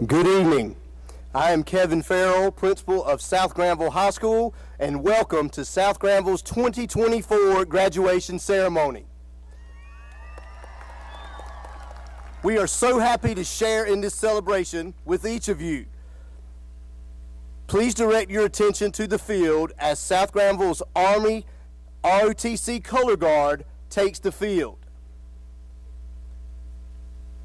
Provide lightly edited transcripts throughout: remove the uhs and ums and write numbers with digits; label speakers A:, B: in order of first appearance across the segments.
A: Good evening. I am Kevin Farrell, principal of South Granville High School, and welcome to South Granville's 2024 graduation ceremony. We are so happy to share in this celebration with each of you. Please direct your attention to the field as South Granville's Army ROTC Color Guard takes the field.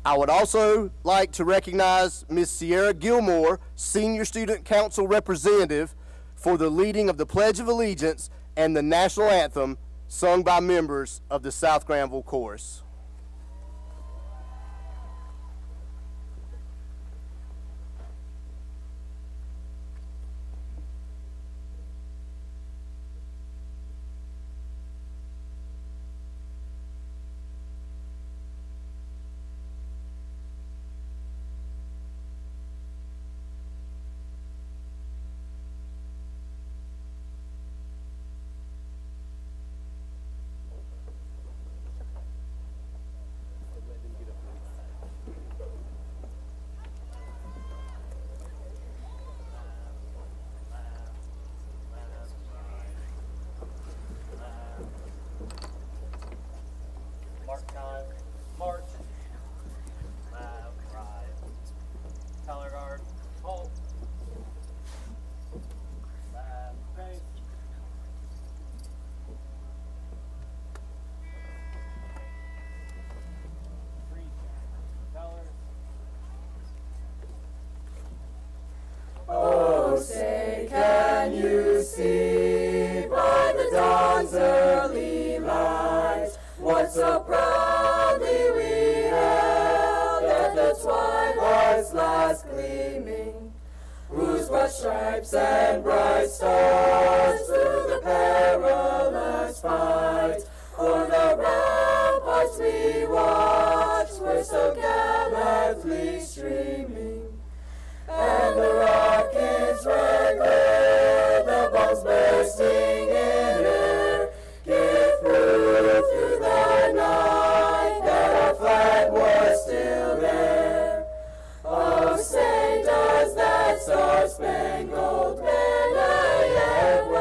A: I would also like to recognize Ms. Sierra Gilmore, Senior Student Council Representative, for the leading of the Pledge of Allegiance and the National Anthem sung by members of the South Granville Chorus.
B: Say, can you see by the dawn's early light what so proudly we hailed at the twilight's last gleaming, whose bright stripes and bright stars through the perilous fight o'er the ramparts we watched were so gallantly streaming. And the rockets were clear, the bombs bursting in air, give proof through the night that our flag was still there. Oh, say, does that star-spangled banner yet wave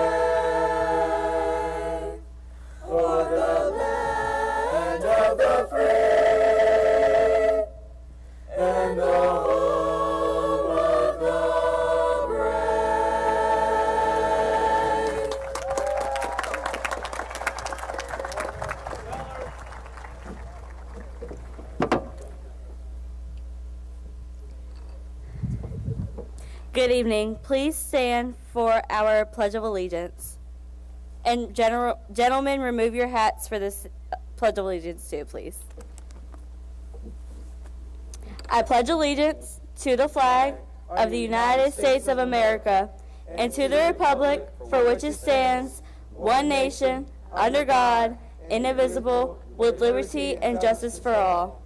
B: o'er the land of the free and the home
C: Good evening. Please stand for our Pledge of Allegiance. And gentlemen, remove your hats for this Pledge of Allegiance too, please. I pledge allegiance to the flag of the United States of America and to the republic for which it stands, one nation, under God, indivisible, with liberty and justice for all.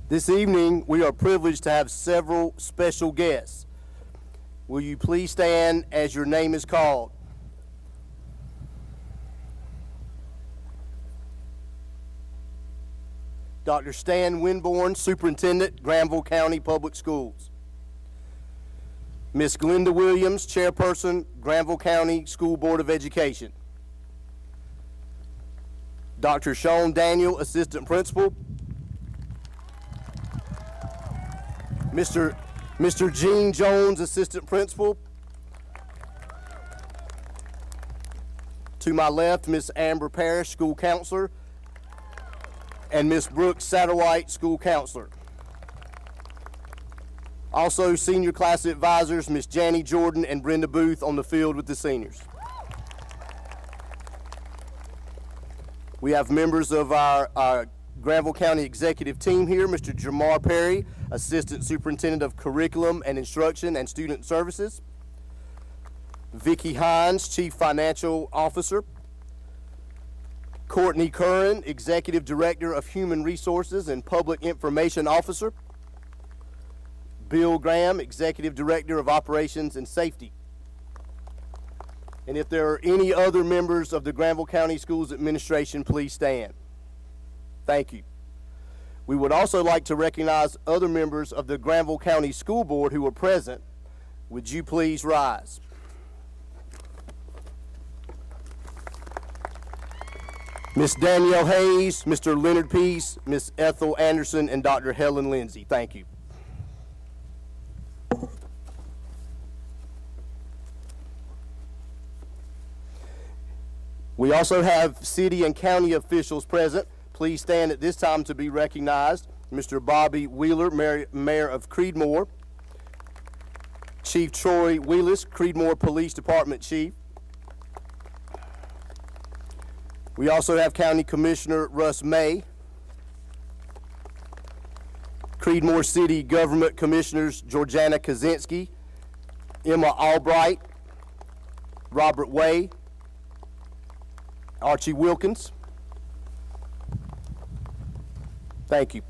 A: This evening, we are privileged to have several special guests. Will you please stand as your name is called? Dr. Stan Winborn, Superintendent, Granville County Public Schools. Miss Glenda Williams, Chairperson, Granville County School Board of Education. Dr. Sean Daniel, Assistant Principal. Mr. Gene Jones, Assistant Principal. To my left, Miss Amber Parrish, School Counselor, and Miss Brooke Satterwhite, School Counselor. Also, Senior Class Advisors, Miss Janie Jordan and Brenda Booth on the field with the seniors. We have members of our Granville County Executive Team here, Mr. Jamar Perry, Assistant Superintendent of Curriculum and Instruction and Student Services. Vicki Hines, Chief Financial Officer. Courtney Curran, Executive Director of Human Resources and Public Information Officer. Bill Graham, Executive Director of Operations and Safety. And if there are any other members of the Granville County Schools Administration, please stand. Thank you. We would also like to recognize other members of the Granville County School Board who are present. Would you please rise? Miss Danielle Hayes, Mr. Leonard Peace, Miss Ethel Anderson, and Dr. Helen Lindsay. Thank you. We also have city and county officials present. Please stand at this time to be recognized. Mr. Bobby Wheeler, Mayor of Creedmoor. Chief Troy Wheelis, Creedmoor Police Department Chief. We also have County Commissioner Russ May. Creedmoor City Government Commissioners Georgiana Kaczynski, Emma Albright, Robert Way, Archie Wilkins. Thank you.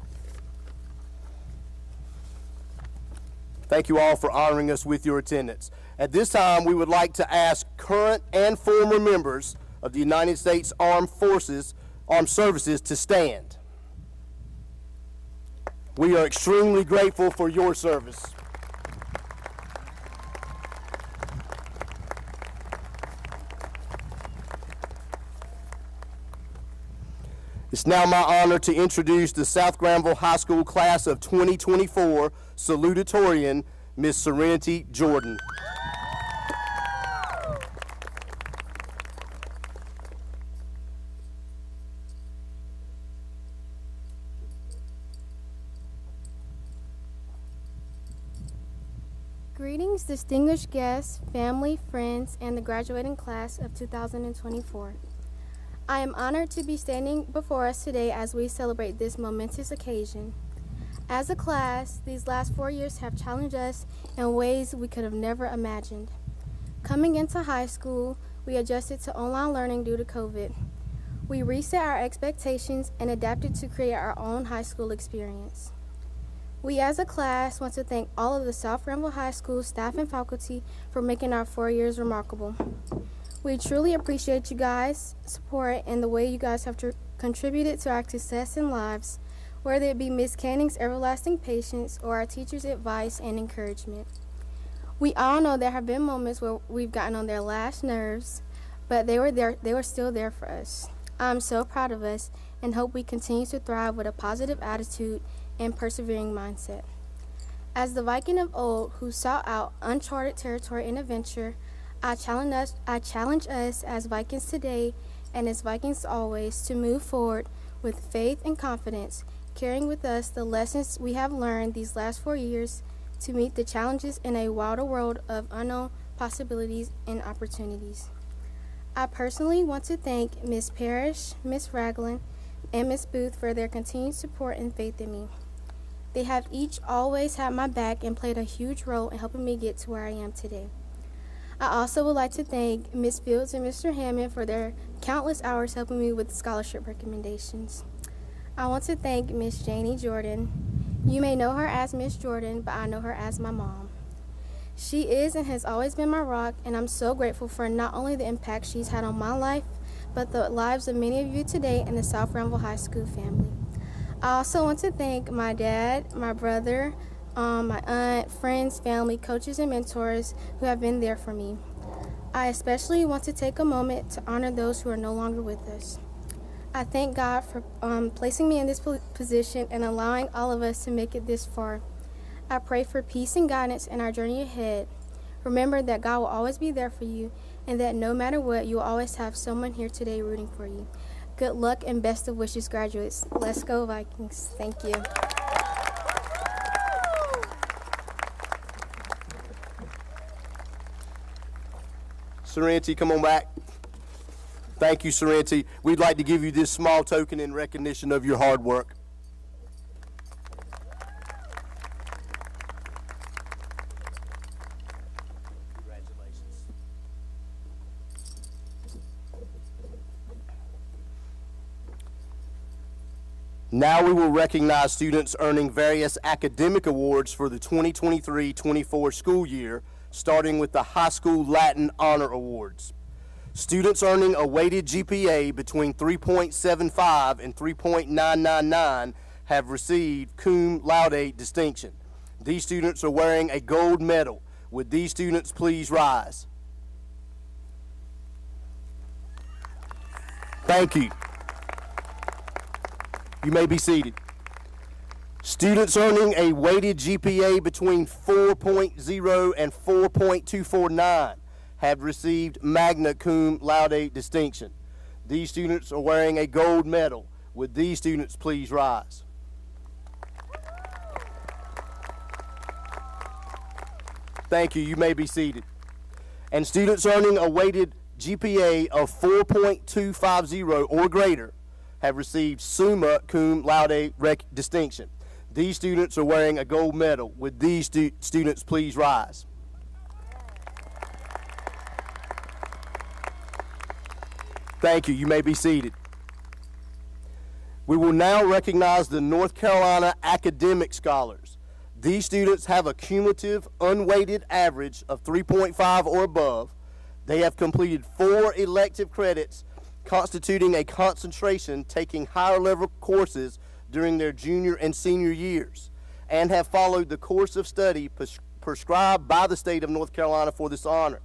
A: Thank you all for honoring us with your attendance. At this time, we would like to ask current and former members of the United States Armed Services to stand. We are extremely grateful for your service. It's now my honor to introduce the South Granville High School class of 2024 Salutatorian, Miss Serenity Jordan.
D: Greetings, distinguished guests, family, friends, and the graduating class of 2024. I am honored to be standing before us today as we celebrate this momentous occasion. As a class, these last 4 years have challenged us in ways we could have never imagined. Coming into high school, we adjusted to online learning due to COVID. We reset our expectations and adapted to create our own high school experience. We as a class want to thank all of the South Granville High School staff and faculty for making our 4 years remarkable. We truly appreciate you guys' support and the way you guys have contributed to our success in lives, whether it be Miss Canning's everlasting patience or our teachers' advice and encouragement. We all know there have been moments where we've gotten on their last nerves, but they were still there for us. I'm so proud of us and hope we continue to thrive with a positive attitude and persevering mindset. As the Viking of old who sought out uncharted territory and adventure, I challenge us as Vikings today and as Vikings always to move forward with faith and confidence, carrying with us the lessons we have learned these last 4 years to meet the challenges in a wilder world of unknown possibilities and opportunities. I personally want to thank Ms. Parrish, Ms. Ragland, and Ms. Booth for their continued support and faith in me. They have each always had my back and played a huge role in helping me get to where I am today. I also would like to thank Ms. Fields and Mr. Hammond for their countless hours helping me with scholarship recommendations. I want to thank Ms. Janie Jordan You may know her as Miss Jordan, but I know her as my mom. She is and has always been my rock, and I'm so grateful for not only the impact she's had on my life, but the lives of many of you today in the South Granville High School family. I also want to thank my dad, my brother, my aunt, friends, family, coaches, and mentors who have been there for me. I especially want to take a moment to honor those who are no longer with us. I thank God for placing me in this position and allowing all of us to make it this far. I pray for peace and guidance in our journey ahead. Remember that God will always be there for you, and that no matter what, you will always have someone here today rooting for you. Good luck and best of wishes, graduates. Let's go, Vikings. Thank you.
A: Serenity, come on back. Thank you, Serenity. We'd like to give you this small token in recognition of your hard work. Congratulations. Now we will recognize students earning various academic awards for the 2023-24 school year, starting with the High School Latin Honor Awards. Students earning a weighted GPA between 3.75 and 3.999 have received cum laude distinction. These students are wearing a gold medal. Would these students please rise? Thank you. You may be seated. Students earning a weighted GPA between 4.0 and 4.249 have received magna cum laude distinction. These students are wearing a gold medal. Would these students please rise? Thank you. You may be seated. And students earning a weighted GPA of 4.250 or greater have received summa cum laude distinction. These students are wearing a gold medal. Would these students please rise? Thank you. You may be seated. We will now recognize the North Carolina Academic Scholars. These students have a cumulative unweighted average of 3.5 or above. They have completed 4 elective credits constituting a concentration taking higher level courses during their junior and senior years, and have followed the course of study prescribed by the state of North Carolina for this honor.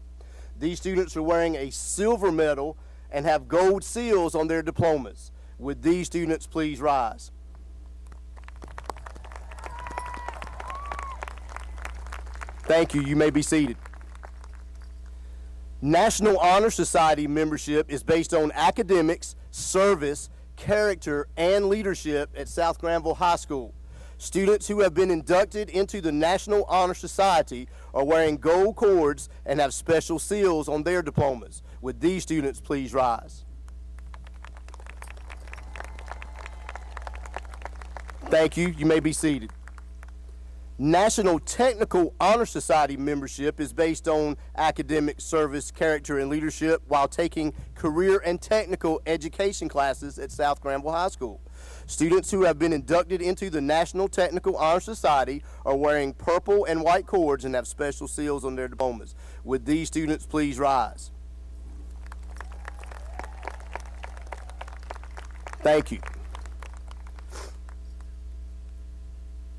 A: These students are wearing a silver medal and have gold seals on their diplomas. Would these students please rise? Thank you. You may be seated. National Honor Society membership is based on academics, service, character, and leadership at South Granville High School. Students who have been inducted into the National Honor Society are wearing gold cords and have special seals on their diplomas. Would these students please rise? Thank you. You may be seated. National Technical Honor Society membership is based on academic, service, character, and leadership while taking career and technical education classes at South Granville High School. Students who have been inducted into the National Technical Honor Society are wearing purple and white cords and have special seals on their diplomas. Would these students please rise? Thank you.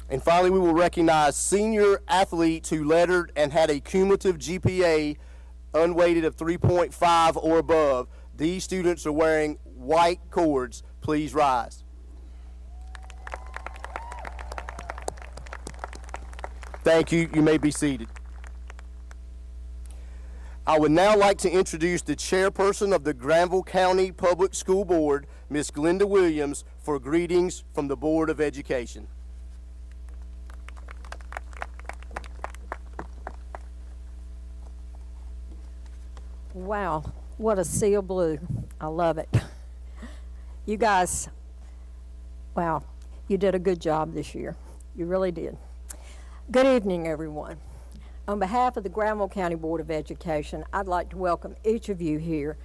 A: And finally, we will recognize senior athletes who lettered and had a cumulative GPA unweighted of 3.5 or above. These students are wearing white cords. Please rise. Thank you. You may be seated. I would now like to introduce the chairperson of the Granville County Public School Board, Ms. Glenda Williams, for greetings from the Board of Education.
E: Wow, what a sea of blue. I love it. You guys, wow, you did a good job this year. You really did. Good evening, everyone. On behalf of the Granville County Board of Education, I'd like to welcome each of you here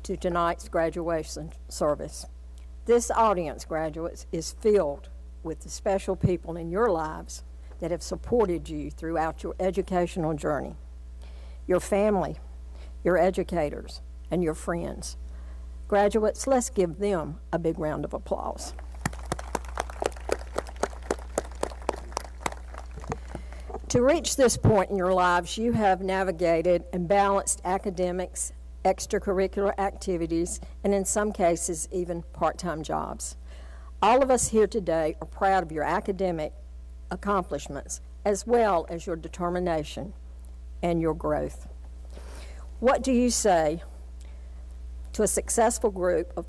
E: to tonight's graduation service. This audience, graduates, is filled with the special people in your lives that have supported you throughout your educational journey. Your family, your educators, and your friends. Graduates, let's give them a big round of applause. To reach this point in your lives, you have navigated and balanced academics, extracurricular activities, and in some cases, even part-time jobs. All of us here today are proud of your academic accomplishments, as well as your determination and your growth. What do you say to a successful group of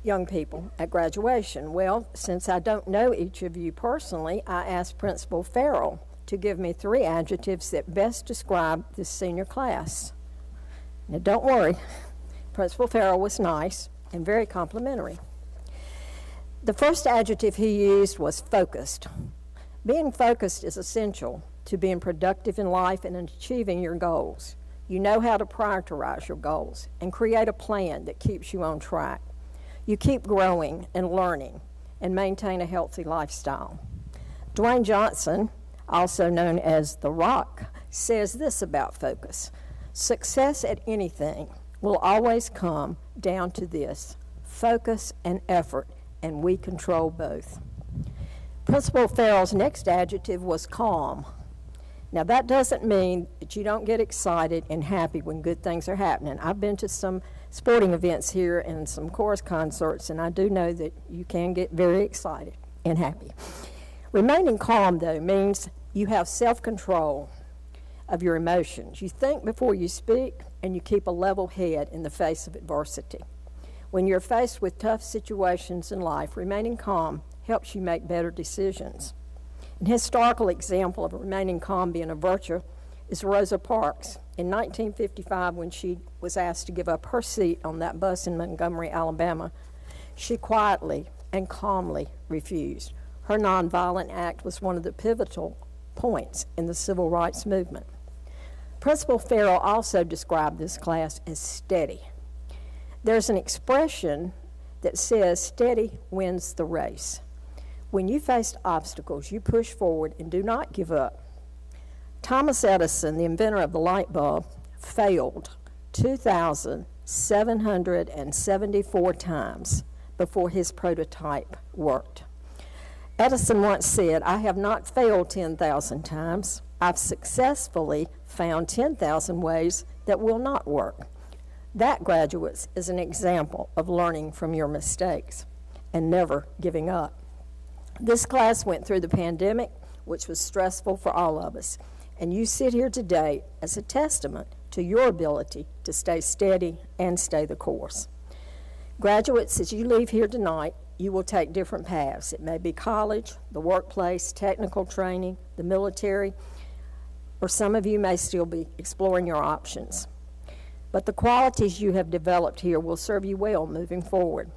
E: young people at graduation? Well, since I don't know each of you personally, I asked Principal Farrell to give me 3 adjectives that best describe this senior class. Now, don't worry, Principal Farrell was nice and very complimentary. The first adjective he used was focused. Being focused is essential to being productive in life and in achieving your goals. You know how to prioritize your goals and create a plan that keeps you on track. You keep growing and learning and maintain a healthy lifestyle. Dwayne Johnson, also known as The Rock, says this about focus: success at anything will always come down to this: focus and effort, and we control both. Principal Farrell's next adjective was calm. Now, that doesn't mean that you don't get excited and happy when good things are happening. I've been to some sporting events here and some chorus concerts, and I do know that you can get very excited and happy. Remaining calm, though, means you have self-control of your emotions. You think before you speak, and you keep a level head in the face of adversity. When you're faced with tough situations in life, remaining calm helps you make better decisions. An historical example of remaining calm being a virtue is Rosa Parks. In 1955, when she was asked to give up her seat on that bus in Montgomery, Alabama, she quietly and calmly refused. Her nonviolent act was one of the pivotal points in the civil rights movement. Principal Farrell also described this class as steady. There's an expression that says steady wins the race. When you face obstacles, you push forward and do not give up. Thomas Edison, the inventor of the light bulb, failed 2,774 times before his prototype worked. Edison once said, "I have not failed 10,000 times. I've successfully found 10,000 ways that will not work." That, graduates, is an example of learning from your mistakes and never giving up. This class went through the pandemic, which was stressful for all of us, and you sit here today as a testament to your ability to stay steady and stay the course. Graduates, as you leave here tonight, you will take different paths. It may be college, the workplace, technical training, the military, or some of you may still be exploring your options. But the qualities you have developed here will serve you well moving forward.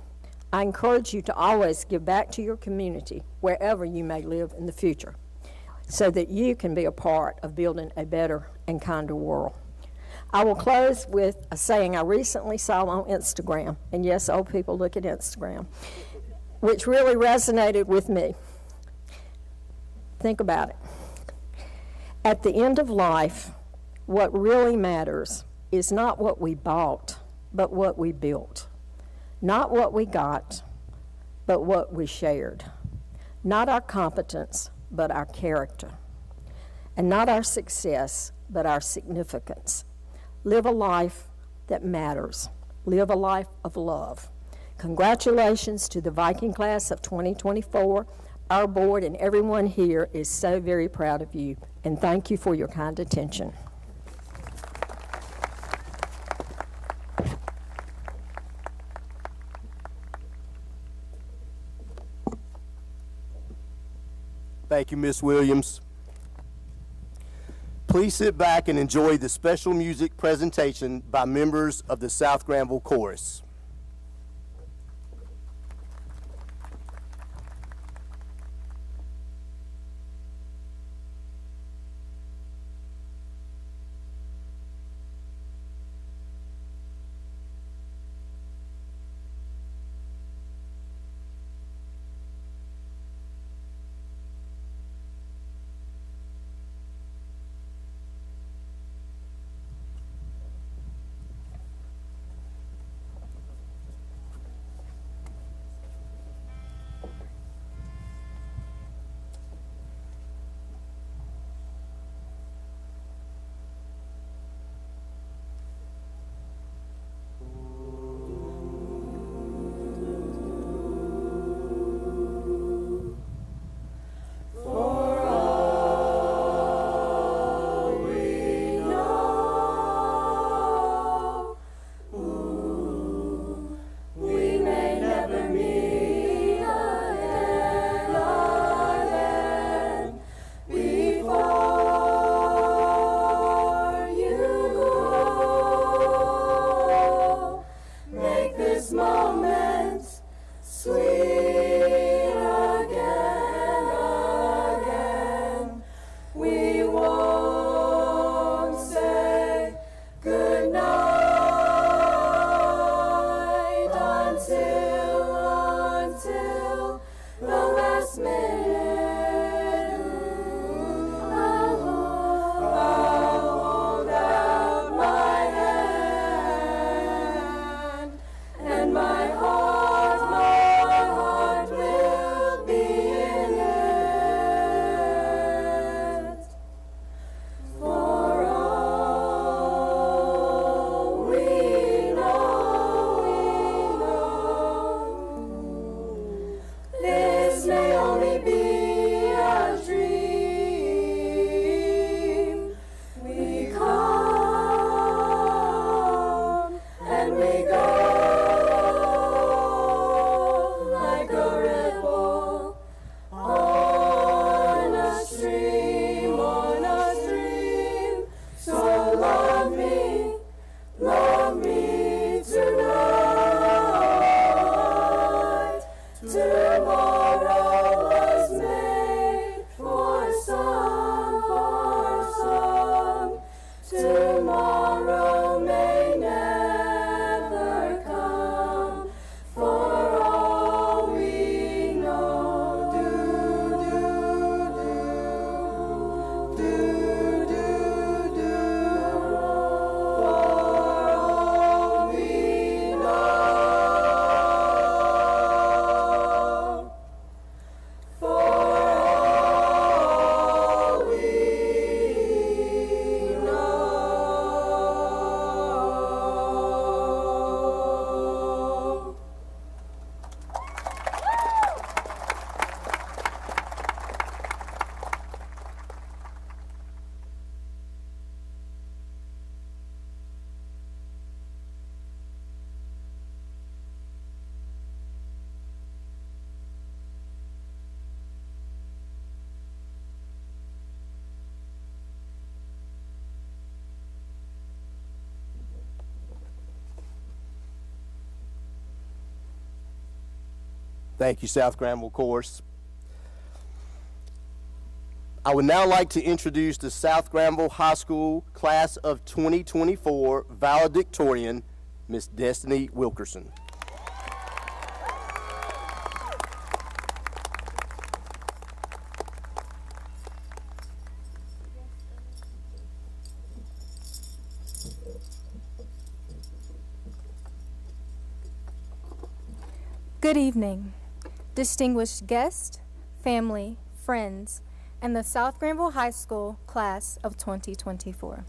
E: I encourage you to always give back to your community wherever you may live in the future, so that you can be a part of building a better and kinder world. I will close with a saying I recently saw on Instagram, and yes, old people look at Instagram, which really resonated with me. Think about it. At the end of life, what really matters is not what we bought, but what we built. Not what we got, but what we shared. Not our competence, but our character. And not our success, but our significance. Live a life that matters. Live a life of love. Congratulations to the Viking class of 2024. Our board and everyone here is so very proud of you, and thank you for your kind attention.
A: Thank you, Ms. Williams. Please sit back and enjoy the special music presentation by members of the South Granville Chorus.
B: this moment sweet again, again. We won't say good night until the last minute. I'll hold out my hand, and my heart will be in it. For all we know, this may only be a dream. We come and we go like a ripple on a stream, on a stream. So love me tonight. Tomorrow was made for some. Tomorrow may never come. For all we know, do. For all we know. For all we know.
A: Thank you, South Granville Chorus. I would now like to introduce the South Granville High School Class of 2024 Valedictorian, Miss Destiny Wilkerson.
F: Good evening, distinguished guests, family, friends, and the South Granville High School Class of 2024.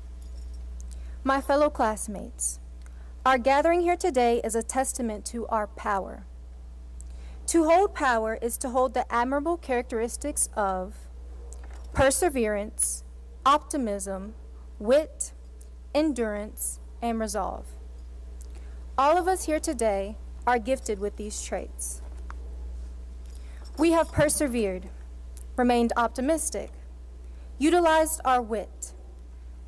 F: My fellow classmates, our gathering here today is a testament to our power. To hold power is to hold the admirable characteristics of perseverance, optimism, wit, endurance, and resolve. All of us here today are gifted with these traits. We have persevered, remained optimistic, utilized our wit,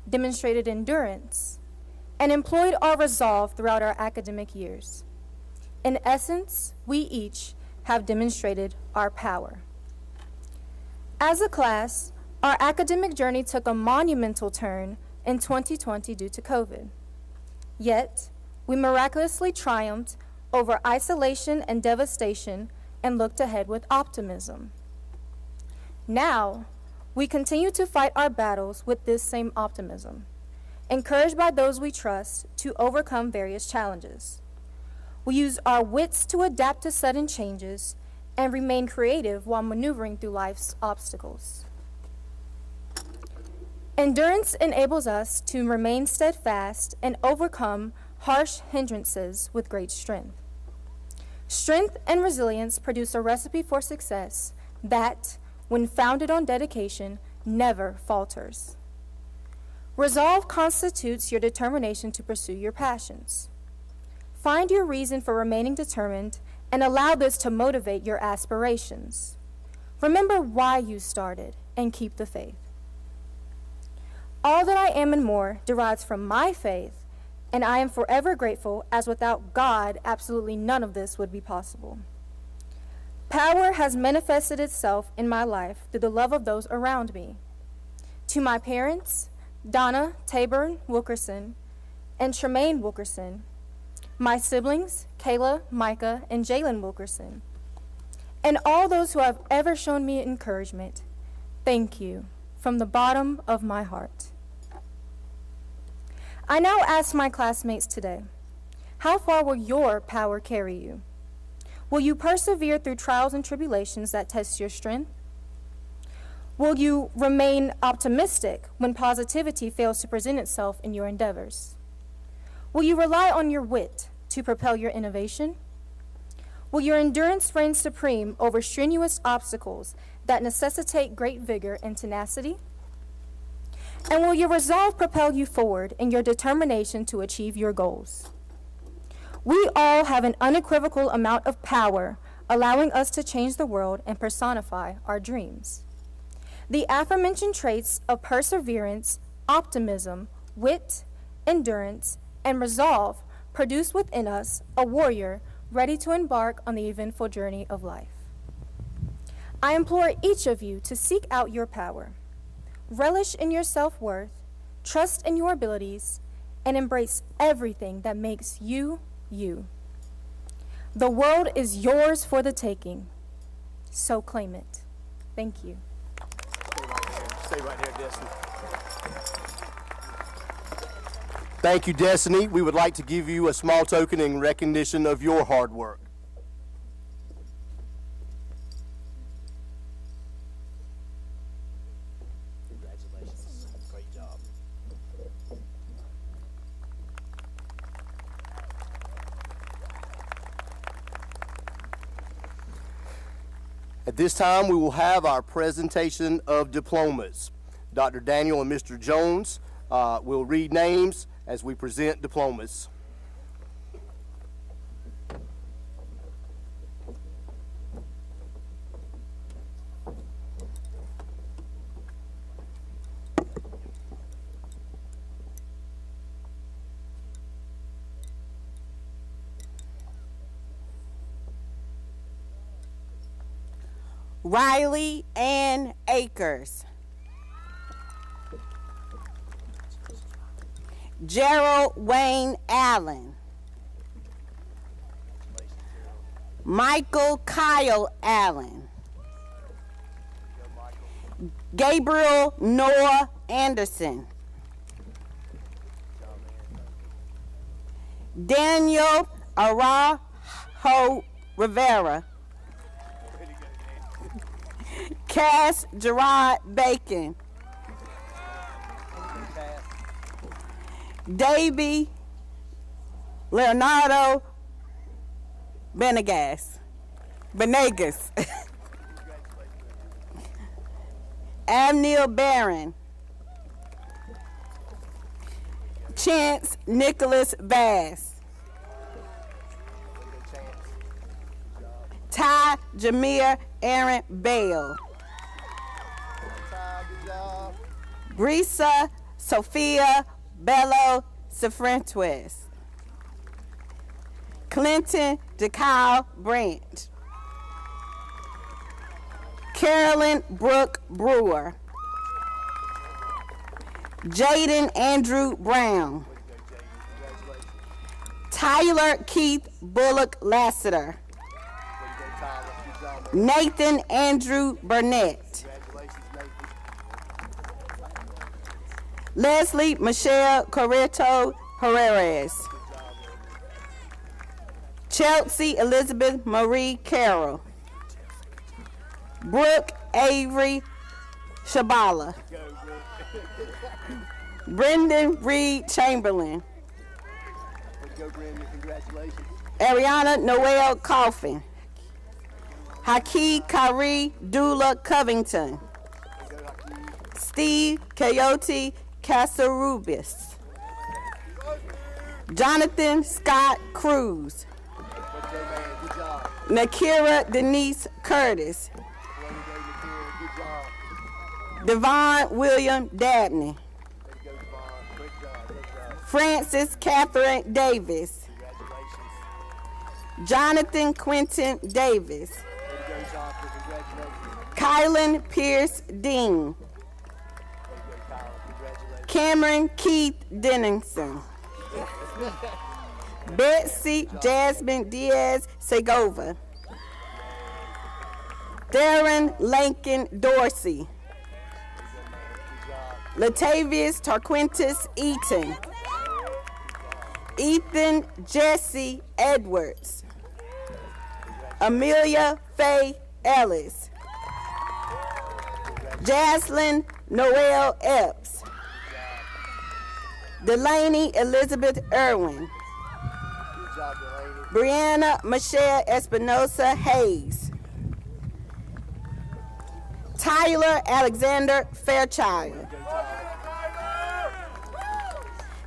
F: demonstrated endurance, and employed our resolve throughout our academic years. In essence, we each have demonstrated our power. As a class, our academic journey took a monumental turn in 2020 due to COVID. Yet, we miraculously triumphed over isolation and devastation and looked ahead with optimism. Now, we continue to fight our battles with this same optimism, encouraged by those we trust to overcome various challenges. We use our wits to adapt to sudden changes and remain creative while maneuvering through life's obstacles. Endurance enables us to remain steadfast and overcome harsh hindrances with great strength. Strength and resilience produce a recipe for success that, when founded on dedication, never falters. Resolve constitutes your determination to pursue your passions. Find your reason for remaining determined and allow this to motivate your aspirations. Remember why you started and keep the faith. All that I am and more derives from my faith and I am forever grateful, as without God, absolutely none of this would be possible. Power has manifested itself in my life through the love of those around me. To my parents, Donna, Tabor Wilkerson, and Tremaine Wilkerson, my siblings, Kayla, Micah, and Jalen Wilkerson, and all those who have ever shown me encouragement, thank you from the bottom of my heart. I now ask my classmates today, how far will your power carry you? Will you persevere through trials and tribulations that test your strength? Will you remain optimistic when positivity fails to present itself in your endeavors? Will you rely on your wit to propel your innovation? Will your endurance reign supreme over strenuous obstacles that necessitate great vigor and tenacity? And will your resolve propel you forward in your determination to achieve your goals? We all have an unequivocal amount of power, allowing us to change the world and personify our dreams. The aforementioned traits of perseverance, optimism, wit, endurance, and resolve produce within us a warrior ready to embark on the eventful journey of life. I implore each of you to seek out your power, relish in your self-worth, trust in your abilities, and embrace everything that makes you, you. The world is yours for the taking, so claim it. Thank you.
A: Stay right there, Destiny. Thank you, Destiny. We would like to give you a small token in recognition of your hard work. Congratulations. Great job. At this time, we will have our presentation of diplomas. Dr. Daniel and Mr. Jones will read names as we present diplomas.
G: Riley Ann Akers. Gerald Wayne Allen. Michael Kyle Allen. Gabriel Noah Anderson. Daniel Arajo Rivera. Cass Gerard Bacon. Davy Leonardo Benegas. Amneal Barron. Chance Nicholas Bass. Ty Jameer Aaron Bale. Brisa Sophia Bello Cifuentes. Clinton DeKyle Branch. Carolyn Brooke Brewer. Jaden Andrew Brown. Tyler Keith Bullock Lassiter. Nathan Andrew Burnett. Leslie Michelle Correto Herrera. Chelsea Elizabeth Marie Carroll. Brooke Avery Shabala. Brendan Reed Chamberlain. Ariana Noel Coffin. Haki Kyrie Dula Covington. Steve Coyote Casarubis. Jonathan Scott Cruz. Nakira Denise Curtis. Devon William Dabney. Frances Catherine Davis. Jonathan Quentin Davis. Kylan Pierce Dean. Cameron Keith Denningson. Betsy Jasmine Diaz Segova. Darren Lankin Dorsey. Latavius Tarquintus Eaton. Ethan Jesse Edwards. Amelia Faye Ellis. Jaslyn Noel Epps. Delaney Elizabeth Irwin. Brianna Michelle Espinosa Hayes. Tyler Alexander Fairchild.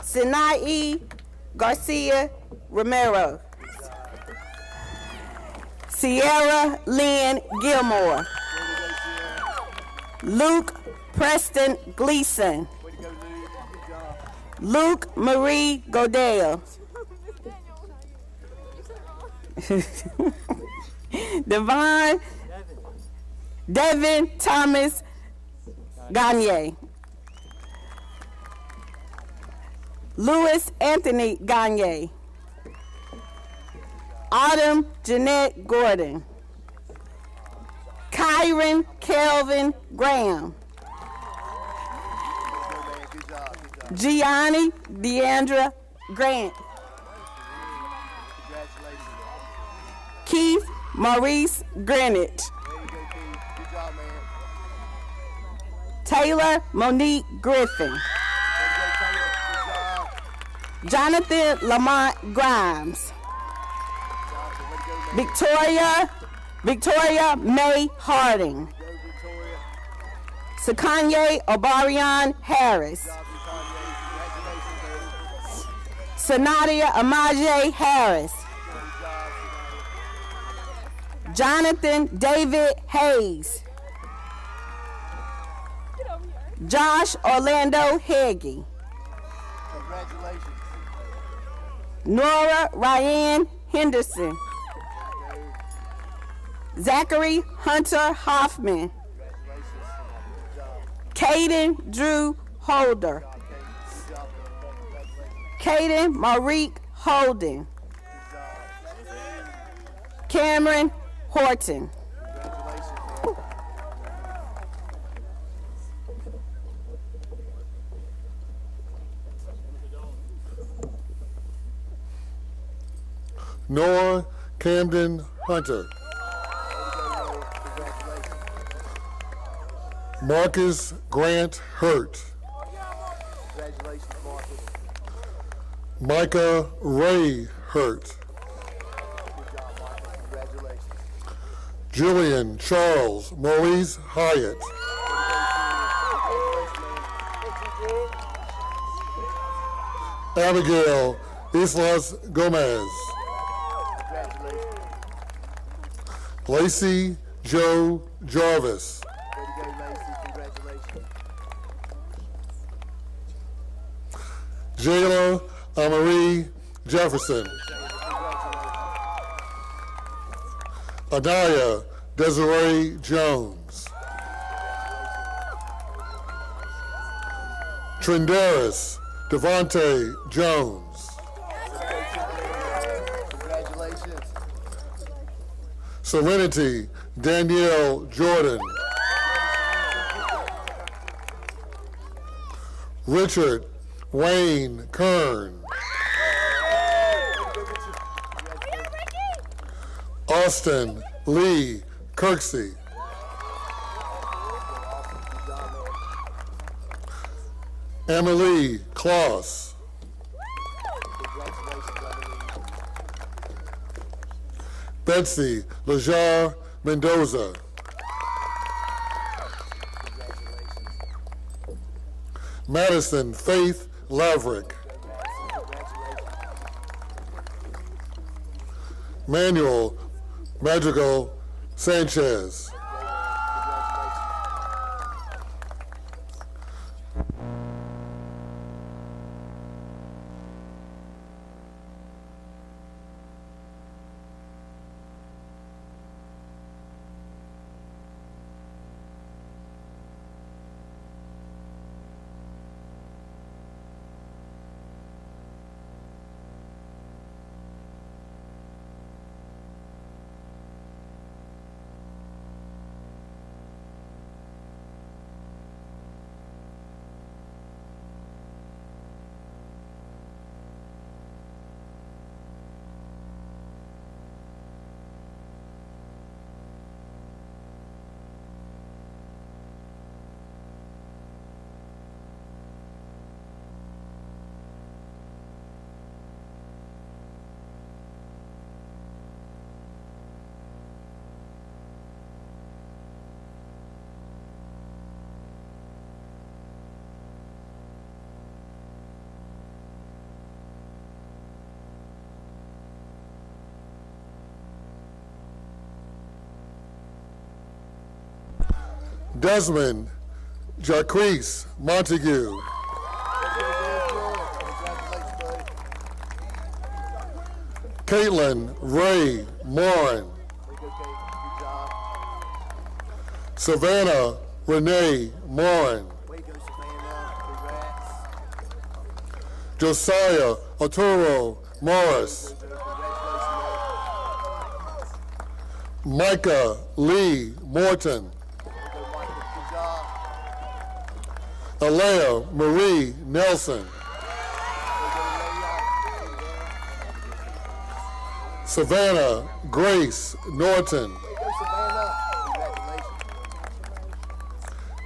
G: Sinai Garcia Romero. Sierra Lynn Gilmore. Luke Preston Gleason. Luke Marie Godale. Devin Thomas Gagne. Louis Anthony Gagne. Autumn Jeanette Gordon. Kyron Kelvin Graham. Gianni Deandra Grant. Keith Maurice Greenwich. Taylor Monique Griffin. Jonathan Lamont Grimes. Victoria May Harding. Sakanye Obarian Harris. Sanadia Amaje Harris. Jonathan David Hayes. Josh Orlando Heggie. Nora Ryan Henderson. Zachary Hunter Hoffman. Caden Drew Holder. Caden Marique Holden. Cameron Horton.
H: Noah Camden Hunter. Marcus Grant Hurt.
A: Congratulations, Marcus.
H: Micah Ray Hurt.
A: Good job, Marcus. Congratulations.
H: Julian Charles Maurice Hyatt. Abigail Islas Gomez.
A: Congratulations.
H: Lacey Joe Jarvis.
A: Way to go, Lacey. Congratulations.
H: Jayla Amarie Jefferson. Adaya Desiree Jones. Trendaris Devontae Jones.
A: Congratulations.
H: Serenity Danielle Jordan. Richard Wayne Kern. Austin Lee Kirksey. Emily Kloss. Betsy Lajar Mendoza. Madison Faith Laverick. Manuel Madrigal Sanchez. Desmond Jarquise Montague. Caitlin Ray Morin. Savannah Renee Morin. Josiah Arturo Morris. Micah Lee Morton. Alea Marie Nelson. Savannah Grace Norton.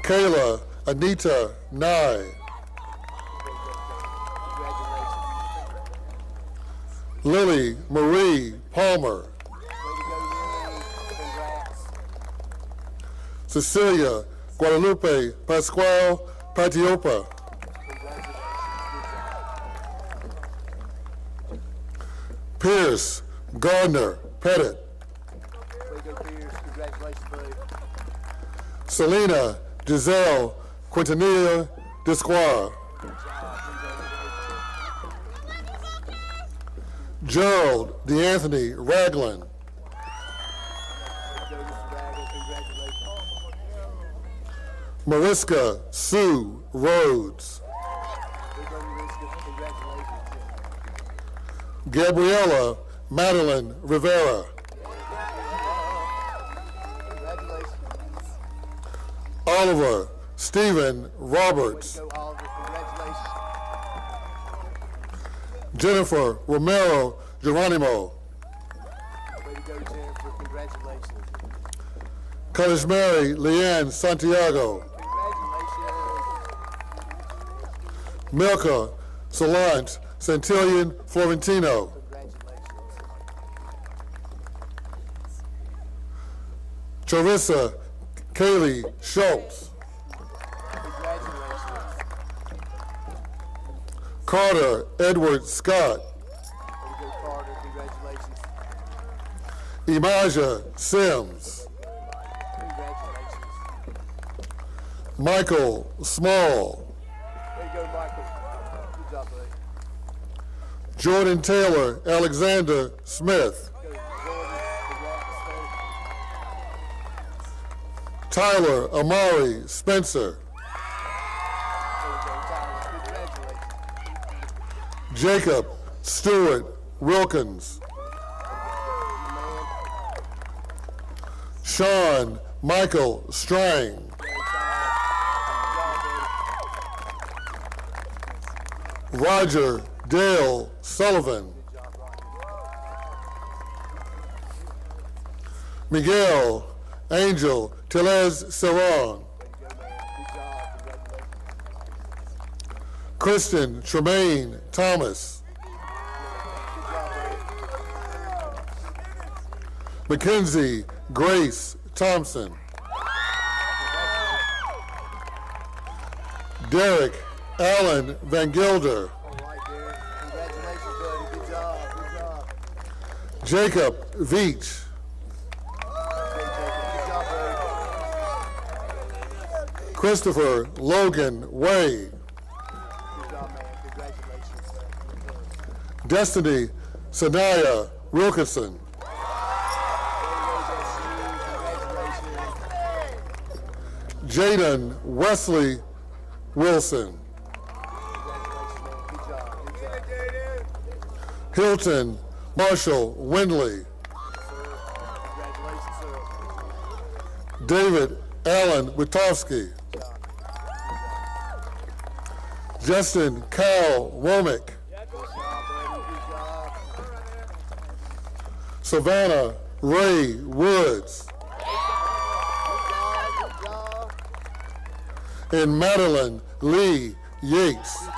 H: Kayla Anita Nye. Lily Marie Palmer. Cecilia Guadalupe Pascual Patiopa. Pierce Gardner Pettit. Selena Giselle Quintanilla Desquire. Gerald DeAnthony Ragland. Mariska Sue Rhodes. Gabriella Madeline Rivera. Oliver Stephen Roberts. Jennifer Romero Geronimo. College Mary Leanne Santiago. Milka Solange Santillion Florentino. Charissa Kaylee Schultz. Carter Edward Scott. Imaja Sims. Michael Small. Jordan Taylor Alexander Smith. Tyler Amari Spencer. Jacob Stewart Wilkins. Sean Michael Strang. Roger Dale Sullivan. Miguel Angel Telez Serran. Kristen Tremaine Thomas. Mackenzie Grace Thompson. Derek Allen Van Gilder. Jacob Veach. Christopher Logan Way. Destiny Sanaya Wilkinson. Jaden Wesley Wilson. Hilton Marshall Windley. David Allen Witowski. Justin Kyle Womack. Savannah Ray Woods. And Madeline Lee Yates.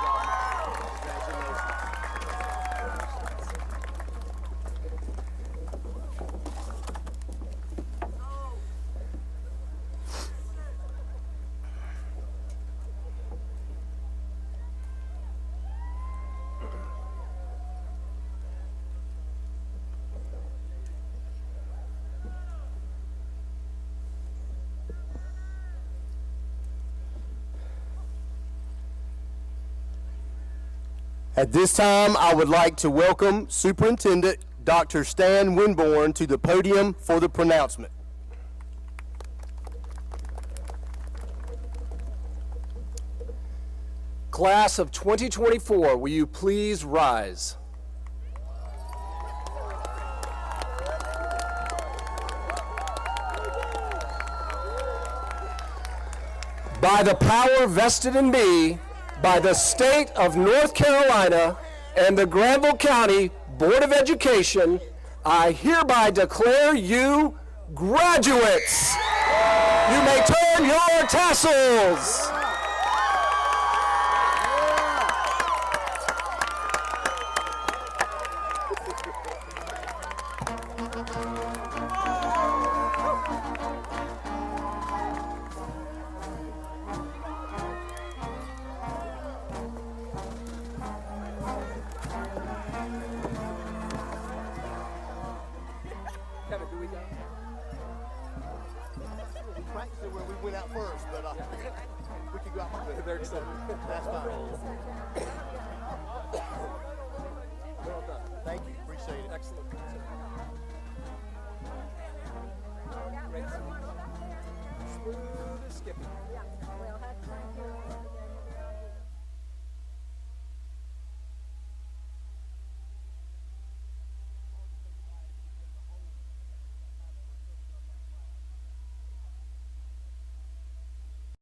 A: At this time, I would like to welcome Superintendent Dr. Stan Winborn to the podium for the pronouncement.
I: Class of 2024, will you please rise? By the power vested in me by the state of North Carolina and the Granville County Board of Education, I hereby declare you graduates. You may turn your tassels.
A: We practiced it where we went out first, but we can go out. They're excited. That's fine.